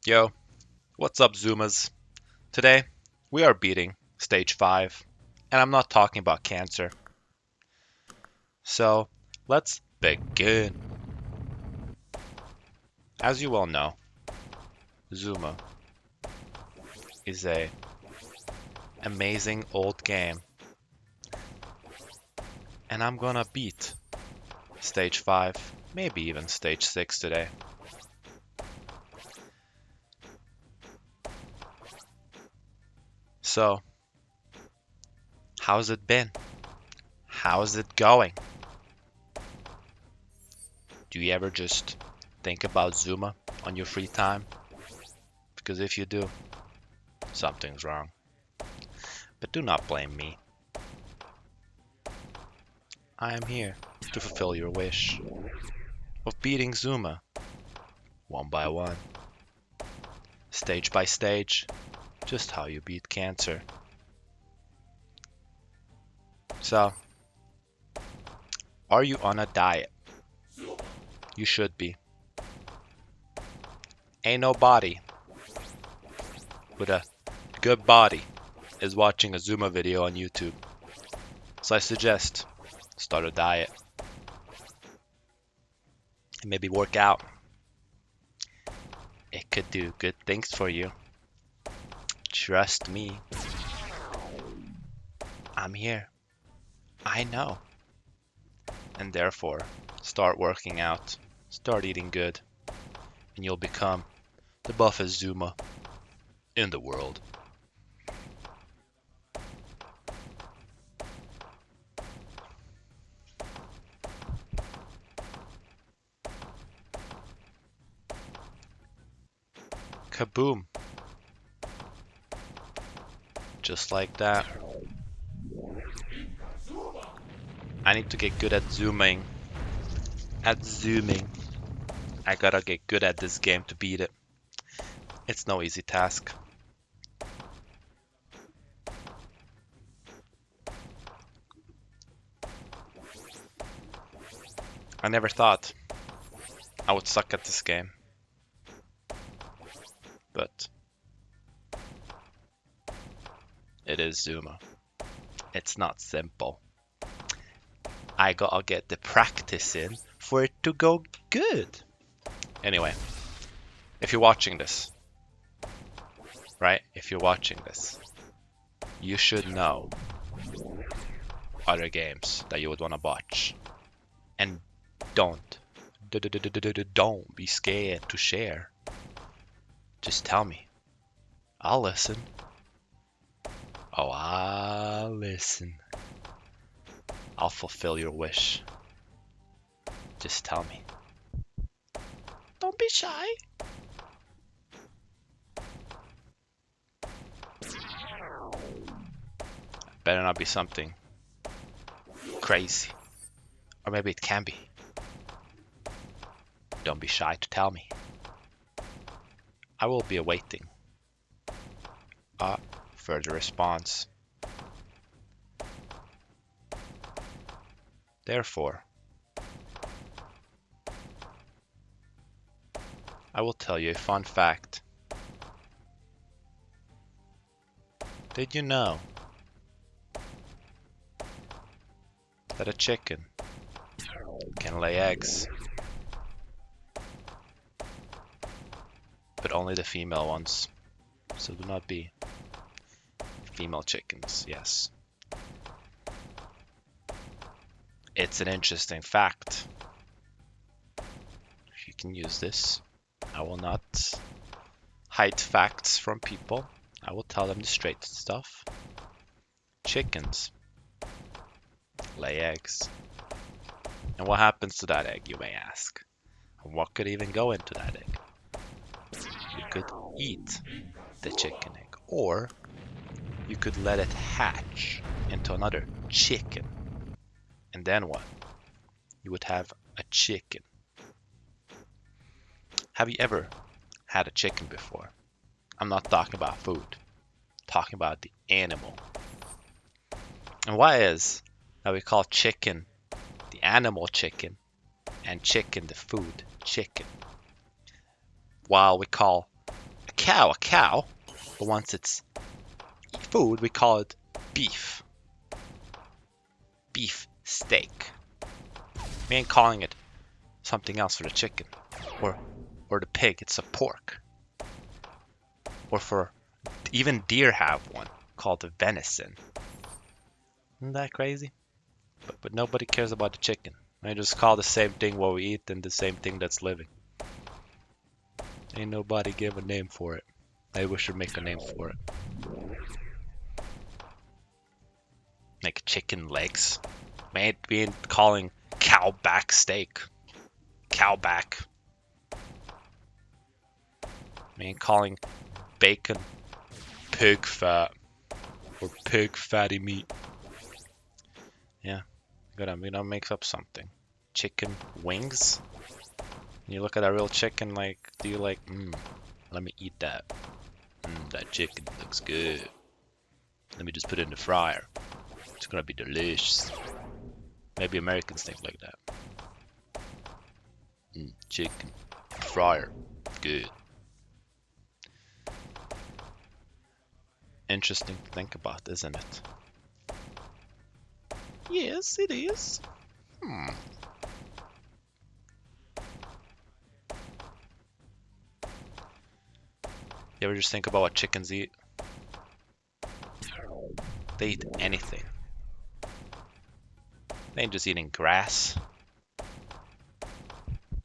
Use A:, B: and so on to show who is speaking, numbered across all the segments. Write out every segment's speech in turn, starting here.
A: Yo, what's up, Zumas? Today, we are beating stage 5, and I'm not talking about cancer. So, let's begin. As you well know, Zuma is a amazing old game, and I'm gonna beat stage 5, maybe even stage 6 today. So, how's it been? How's it going? Do you ever just think about Zuma on your free time? Because if you do, something's wrong. But do not blame me. I am here to fulfill your wish of beating Zuma one by one, stage by stage, just how you beat cancer. So, are you on a diet? You should be. Ain't nobody with a good body is watching a Zuma video on YouTube. So I suggest start a diet and maybe work out. It could do good things for you. Trust me. I'm here. I know. And therefore, start working out, start eating good, and you'll become the buffest Zuma in the world. Kaboom. Just like that. I need to get good at zooming. At zooming. I gotta get good at this game to beat it. It's no easy task. I never thought I would suck at this game. But it is Zuma. It's not simple. I gotta get the practice in for it to go good. Anyway, if you're watching this, right? If you're watching this, you should know other games that you would want to watch. And don't be scared to share. Just tell me. I'll listen. Oh, I'll listen. I'll fulfill your wish. Just tell me. Don't be shy. Better not be something crazy. Or maybe it can be. Don't be shy to tell me. I will be awaiting a further response. Therefore, I will tell you a fun fact. Did you know that a chicken can lay eggs? But only the female ones. So do not be female chickens, yes. It's an interesting fact. You can use this. I will not hide facts from people. I will tell them the straight stuff. Chickens lay eggs. And what happens to that egg, you may ask? And what could even go into that egg? You could eat the chicken egg, or you could let it hatch into another chicken. And then what? You would have a chicken. Have you ever had a chicken before? I'm not talking about food. I'm talking about the animal. And why is that we call chicken the animal chicken and chicken the food chicken, while we call a cow, but once it's food, we call it beef. Beef steak. We ain't calling it something else for the chicken. Or the pig, it's a pork. Or for even deer have one called the venison. Isn't that crazy? But nobody cares about the chicken. They just call the same thing what we eat and the same thing that's living. Ain't nobody give a name for it. Maybe we should make a name for it. Like chicken legs. Man, we ain't calling cow back steak. Cow back. We ain't calling bacon pig fat or pig fatty meat. Yeah, we gotta make up something. Chicken wings. You look at a real chicken, like, do you like? Let me eat that. That chicken looks good. Let me just put it in the fryer. It's gonna be delicious. Maybe Americans think like that. Chicken fryer, good. Interesting to think about, isn't it? Yes, it is. You ever just think about what chickens eat? They eat anything. They ain't just eating grass.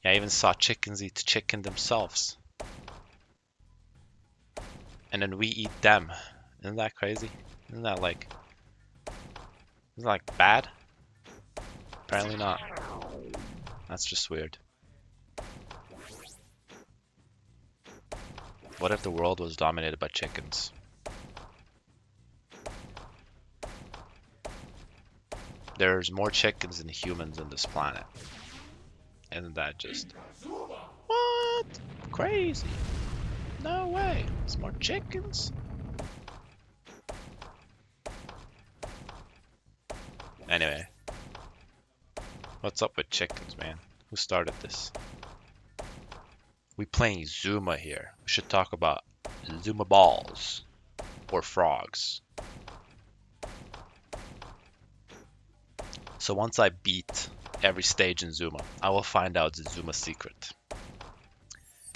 A: Yeah, I even saw chickens eat chicken themselves. And then we eat them. Isn't that crazy? Isn't that like bad? Apparently not. That's just weird. What if the world was dominated by chickens? There's more chickens than humans on this planet. Isn't that just... What? Crazy. No way. There's more chickens? Anyway. What's up with chickens, man? Who started this? We playing Zuma here. We should talk about Zuma balls. Or frogs. So once I beat every stage in Zuma, I will find out the Zuma secret.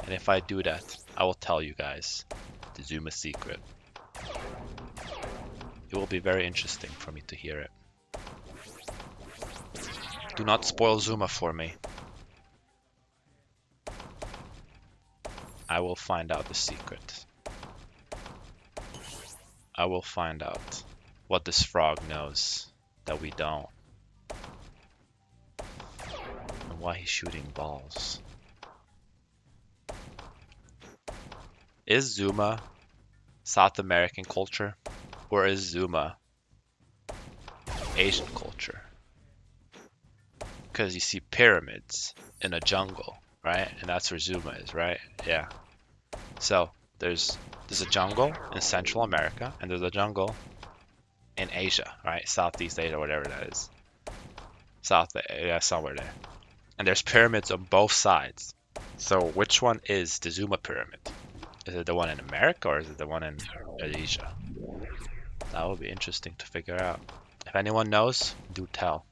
A: And if I do that, I will tell you guys the Zuma secret. It will be very interesting for me to hear it. Do not spoil Zuma for me. I will find out the secret. I will find out what this frog knows that we don't. And why he's shooting balls. Is Zuma South American culture? Or is Zuma Asian culture? Because you see pyramids in a jungle, right? And that's where Zuma is, right? Yeah. So there's a jungle in Central America, and there's a jungle in Asia, right? Southeast Asia, whatever that is. Yeah, somewhere there. And there's pyramids on both sides. So which one is the Zuma pyramid? Is it the one in America or is it the one in Asia? That would be interesting to figure out. If anyone knows, do tell.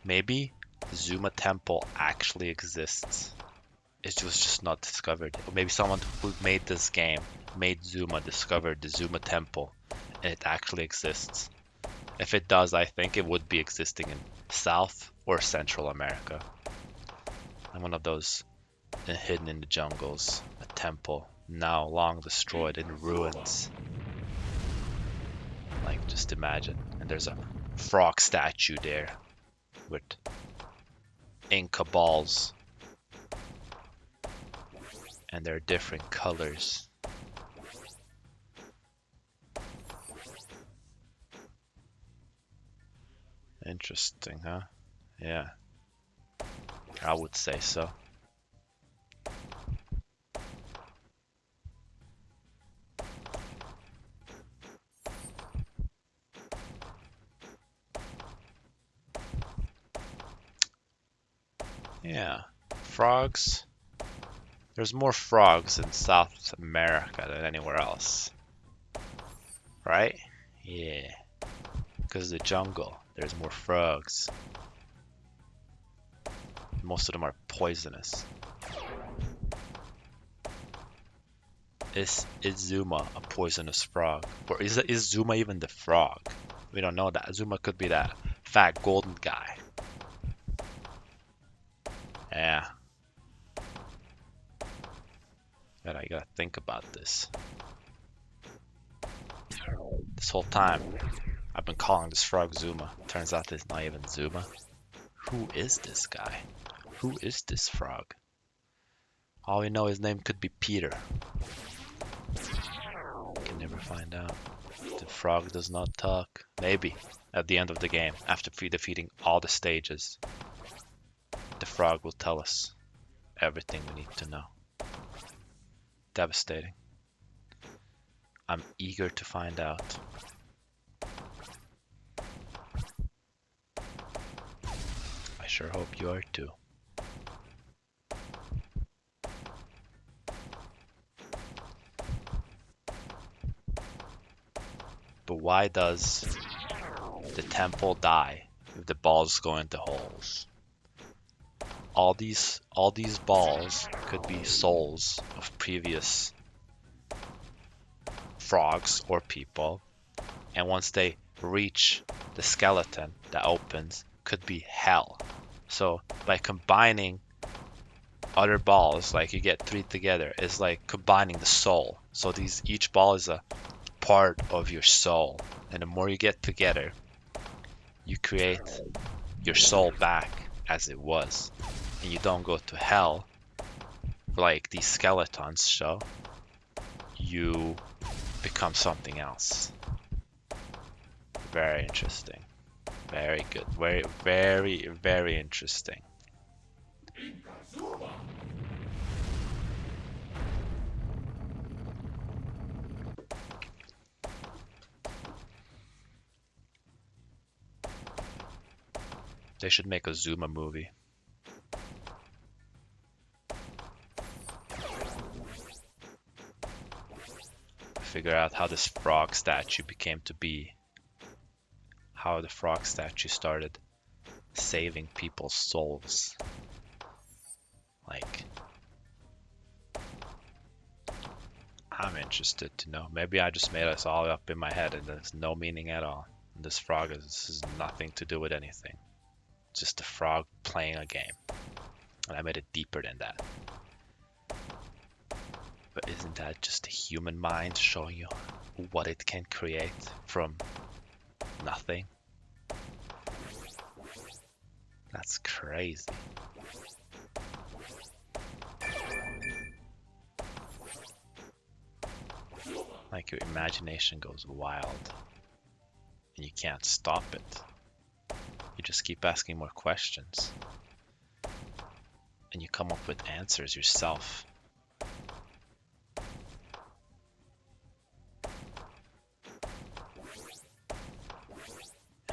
A: Maybe the Zuma temple actually exists. It was just not discovered. Or maybe someone who made this game, made Zuma, discovered the Zuma temple and it actually exists. If it does, I think it would be existing in South or Central America. And one of those hidden in the jungles, a temple now long destroyed in ruins. Like, just imagine. And there's a frog statue there with Inca balls. And they're different colors. Interesting, huh? Yeah. I would say so. Yeah. Frogs There's more frogs in South America than anywhere else, right? Yeah, because the jungle, there's more frogs. Most of them are poisonous. Is Zuma a poisonous frog? Or is Zuma even the frog? We don't know that. Zuma could be that fat golden guy. Yeah. But I gotta think about this. This whole time, I've been calling this frog Zuma. Turns out it's not even Zuma. Who is this guy? Who is this frog? All we know, his name could be Peter. Can never find out. The frog does not talk. Maybe at the end of the game, after defeating all the stages, the frog will tell us everything we need to know. Devastating. I'm eager to find out. I sure hope you are too. But why does the temple die if the balls go into holes? All these balls could be souls of previous frogs or people, and once they reach the skeleton that opens, could be hell. So by combining other balls, like you get 3 together, is like combining the soul. So each ball is a part of your soul, and the more you get together, you create your soul back as it was, and you don't go to hell like these skeletons show. You become something else. Very interesting. Very good. Very, very, very interesting. They should make a Zuma movie. Figure out how this frog statue became to be. How the frog statue started saving people's souls. Like, I'm interested to know. Maybe I just made us all up in my head and there's no meaning at all. And this frog has nothing to do with anything. Just a frog playing a game. And I made it deeper than that. But isn't that just a human mind showing you what it can create from nothing? That's crazy. Like your imagination goes wild and you can't stop it. You just keep asking more questions and you come up with answers yourself.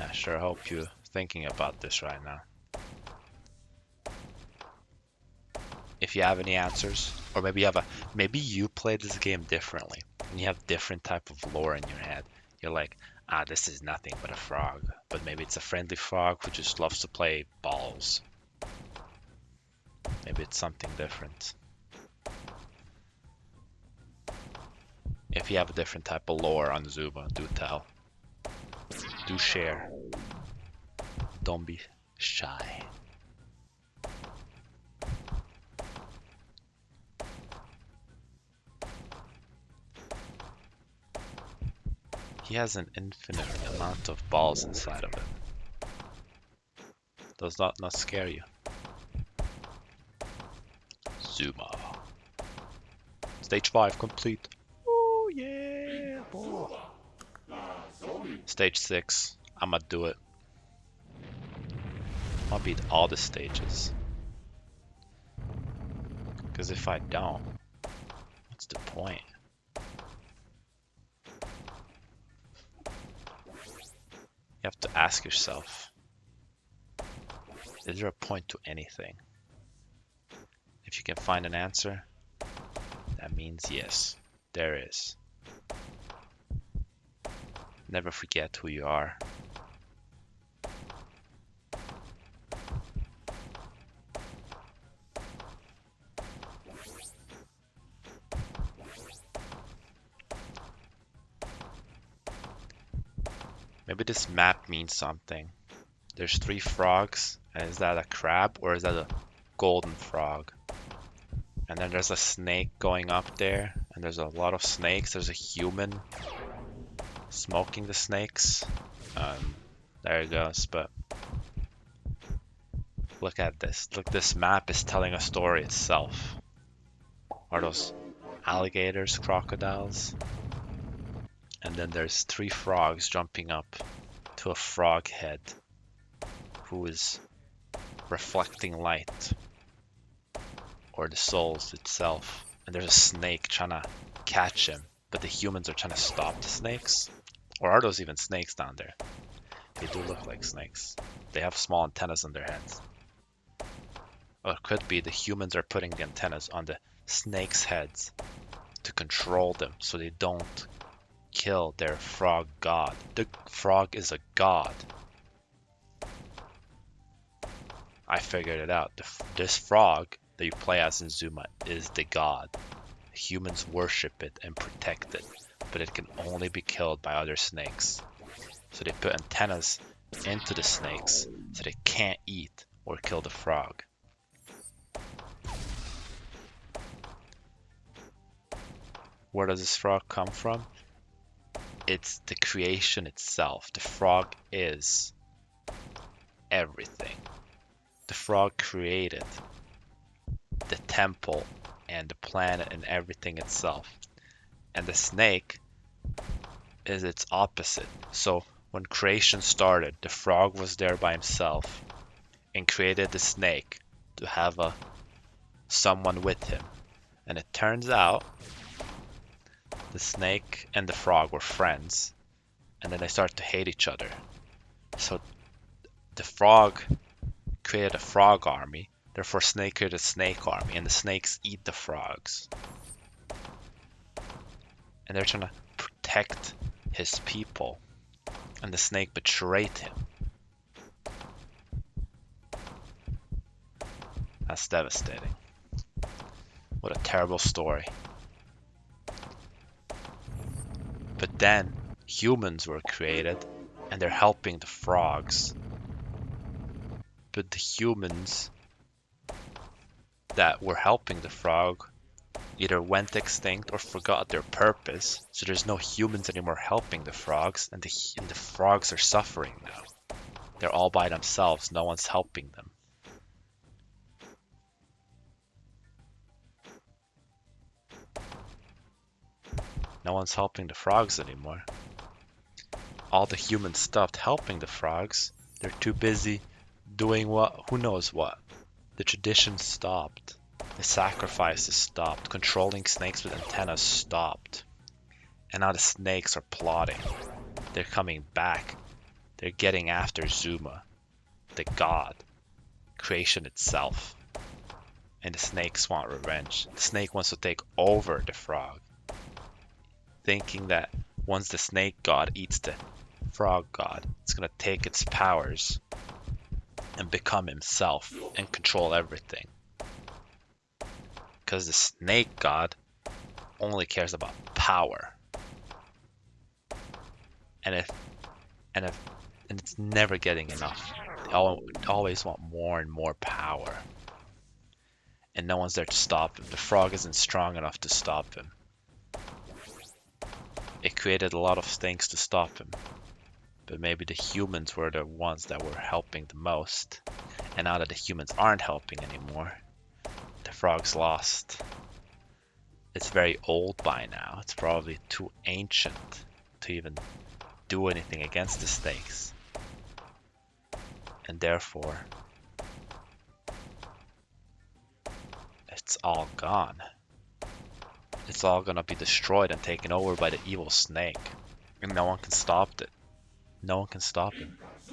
A: I sure hope you're thinking about this right now. If you have any answers, or maybe you play this game differently and you have different type of lore in your head. You're like, this is nothing but a frog, but maybe it's a friendly frog who just loves to play balls. Maybe it's something different. If you have a different type of lore on Zuma, do tell. Do share. Don't be shy. He has an infinite amount of balls inside of it. Does that not scare you? Zuma. Stage 5 complete. Oh yeah, boy. Stage 6. I'ma do it. I'll beat all the stages. Because if I don't, what's the point? You have to ask yourself, is there a point to anything? If you can find an answer, means yes, there is. Never forget who you are. Maybe this map means something. There's 3 frogs, and is that a crab or is that a golden frog? And then there's a snake going up there, and there's a lot of snakes. There's a human smoking the snakes. There it goes, but look at this. Look, this map is telling a story itself. Are those alligators, crocodiles? And then there's 3 frogs jumping up to a frog head who is reflecting light, or the souls itself. And there's a snake trying to catch him, but the humans are trying to stop the snakes. Or are those even snakes down there? They do look like snakes. They have small antennas on their heads. Or it could be the humans are putting the antennas on the snakes' heads to control them so they don't kill their frog god. The frog is a god. I figured it out. This frog that you play as in Zuma is the god. Humans worship it and protect it, but it can only be killed by other snakes. So they put antennas into the snakes so they can't eat or kill the frog. Where does this frog come from? It's the creation itself. The frog is everything. The frog created the temple and the planet and everything itself. And the snake is its opposite. So when creation started, the frog was there by himself and created the snake to have someone with him. And it turns out the snake and the frog were friends, and then they start to hate each other. So the frog created a frog army, therefore snake created a snake army, and the snakes eat the frogs. And they're trying to protect his people, and the snake betrayed him. That's devastating. What a terrible story. But then humans were created, and they're helping the frogs. But the humans that were helping the frog either went extinct or forgot their purpose, so there's no humans anymore helping the frogs, and the frogs are suffering now. They're all by themselves, no one's helping them. No one's helping the frogs anymore. All the humans stopped helping the frogs. They're too busy doing who knows what. The tradition stopped. The sacrifices stopped. Controlling snakes with antennas stopped. And now the snakes are plotting. They're coming back. They're getting after Zuma, the god, creation itself. And the snakes want revenge. The snake wants to take over the frog, thinking that once the snake god eats the frog god, it's going to take its powers and become himself and control everything. Because the snake god only cares about power. And it's never getting enough. They always want more and more power. And no one's there to stop him. The frog isn't strong enough to stop him. It created a lot of things to stop him. But maybe the humans were the ones that were helping the most. And now that the humans aren't helping anymore, the frog's lost. It's very old by now. It's probably too ancient to even do anything against the snakes. And therefore, it's all gone. It's all gonna be destroyed and taken over by the evil snake. And no one can stop it. No one can stop it.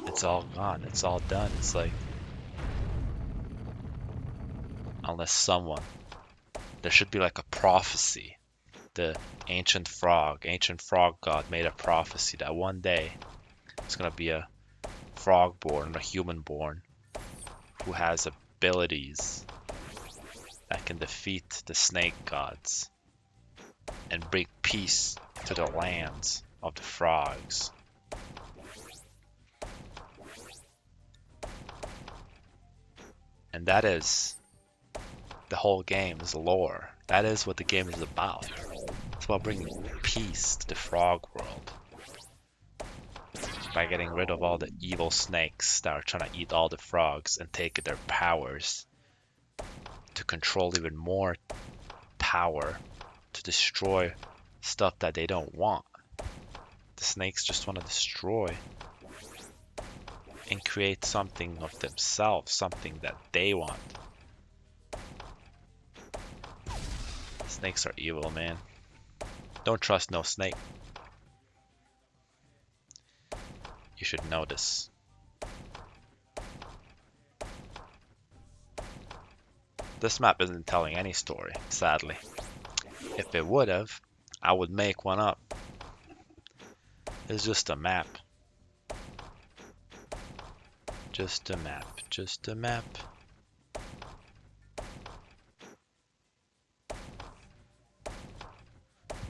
A: It's all gone. It's all done. It's like, unless someone There should be like a prophecy. The ancient frog god made a prophecy that one day it's gonna be a frog born, a human born, who has abilities that can defeat the snake gods and bring peace to the lands of the frogs. And that is the whole game's lore. That is what the game is about. It's about bringing peace to the frog world by getting rid of all the evil snakes that are trying to eat all the frogs and take their powers to control even more power to destroy stuff that they don't want. The snakes just want to destroy and create something of themselves, something that they want. Snakes are evil, man. Don't trust no snake. You should know this. This map isn't telling any story, sadly. If it would have, I would make one up. It's just a map. Just a map. Just a map.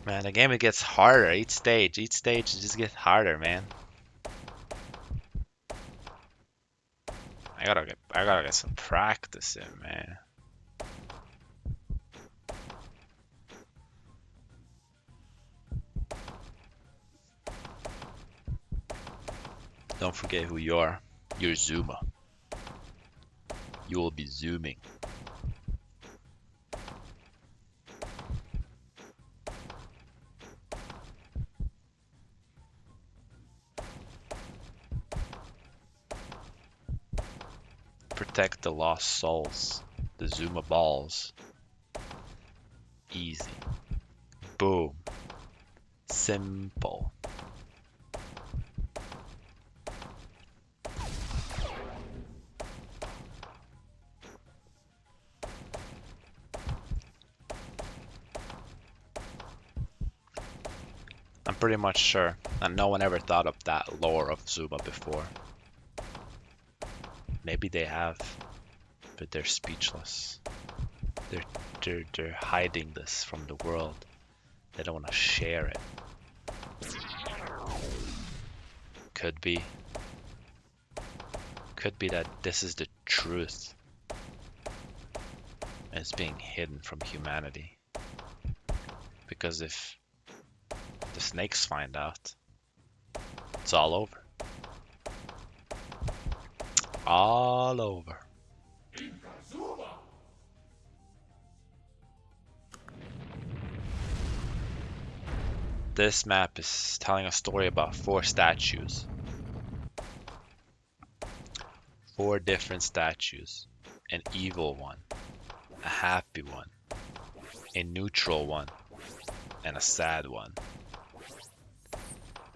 A: Man, the game, it gets harder each stage. Each stage just gets harder, man. I gotta get some practice in, man. Don't forget who you are. You're Zuma. You will be zooming. Protect the lost souls. The Zuma balls. Easy. Boom. Simple. I'm pretty much sure that no one ever thought of that lore of Zuma before. Maybe they have, but they're speechless. They're hiding this from the world. They don't want to share it. Could be that this is the truth. And it's being hidden from humanity. Because if the snakes find out, it's all over. All over. This map is telling a story about 4 statues. 4 different statues. An evil one, a happy one, a neutral one, and a sad one.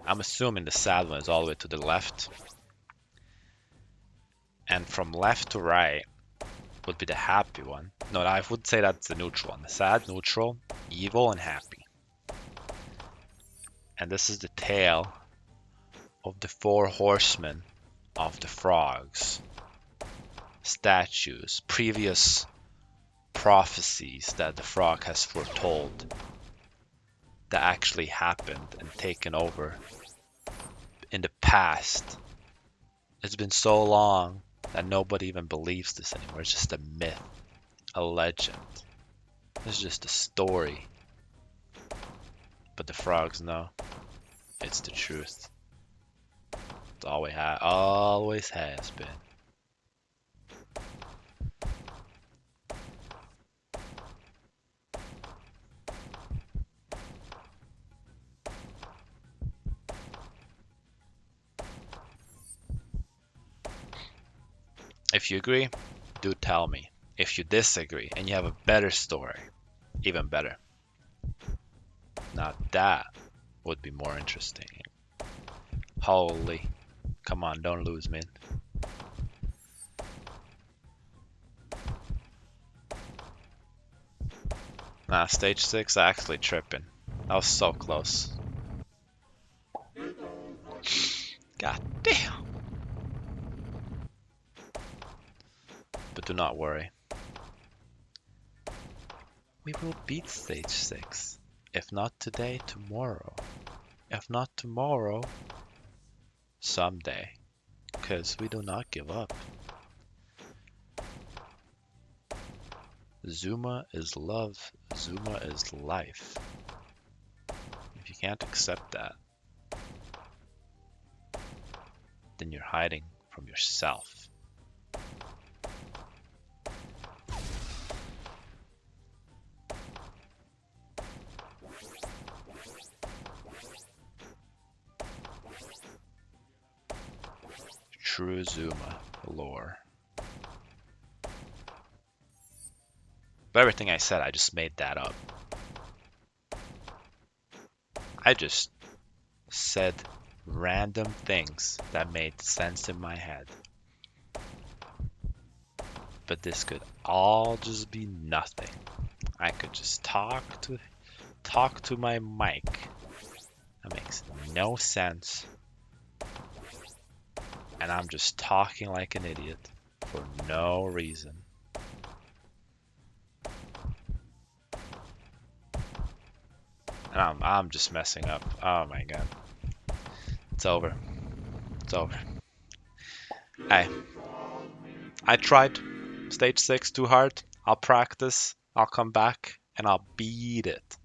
A: I'm assuming the sad one is all the way to the left. And from left to right would be the happy one. No, I would say that's the neutral one. The sad, neutral, evil, and happy. And this is the tale of the 4 horsemen of the frogs. Statues, previous prophecies that the frog has foretold that actually happened and taken over in the past. It's been so long that nobody even believes this anymore. It's just a myth, a legend. It's just a story. But the frogs know it's the truth. It always has been. If you agree, do tell me. If you disagree and you have a better story, even better. Now that would be more interesting. Holy. Come on, don't lose, man. Nah, stage 6, I actually tripping. That was so close. God damn. But do not worry. We will beat stage 6. If not today, tomorrow. If not tomorrow, someday. Because we do not give up. Zuma is love. Zuma is life. If you can't accept that, then you're hiding from yourself. True Zuma lore. But everything I said, I just made that up. I just said random things that made sense in my head. But this could all just be nothing. I could just talk to my mic. That makes no sense. And I'm just talking like an idiot for no reason. And I'm just messing up. Oh my god. It's over. It's over. Hey, I tried stage 6 too hard. I'll practice. I'll come back and I'll beat it.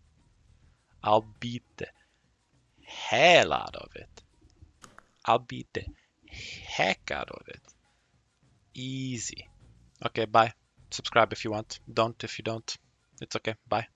A: I'll beat the hell out of it. I'll beat the heck out of it. Easy. Okay, bye. Subscribe if you want. Don't if you don't. It's okay. Bye.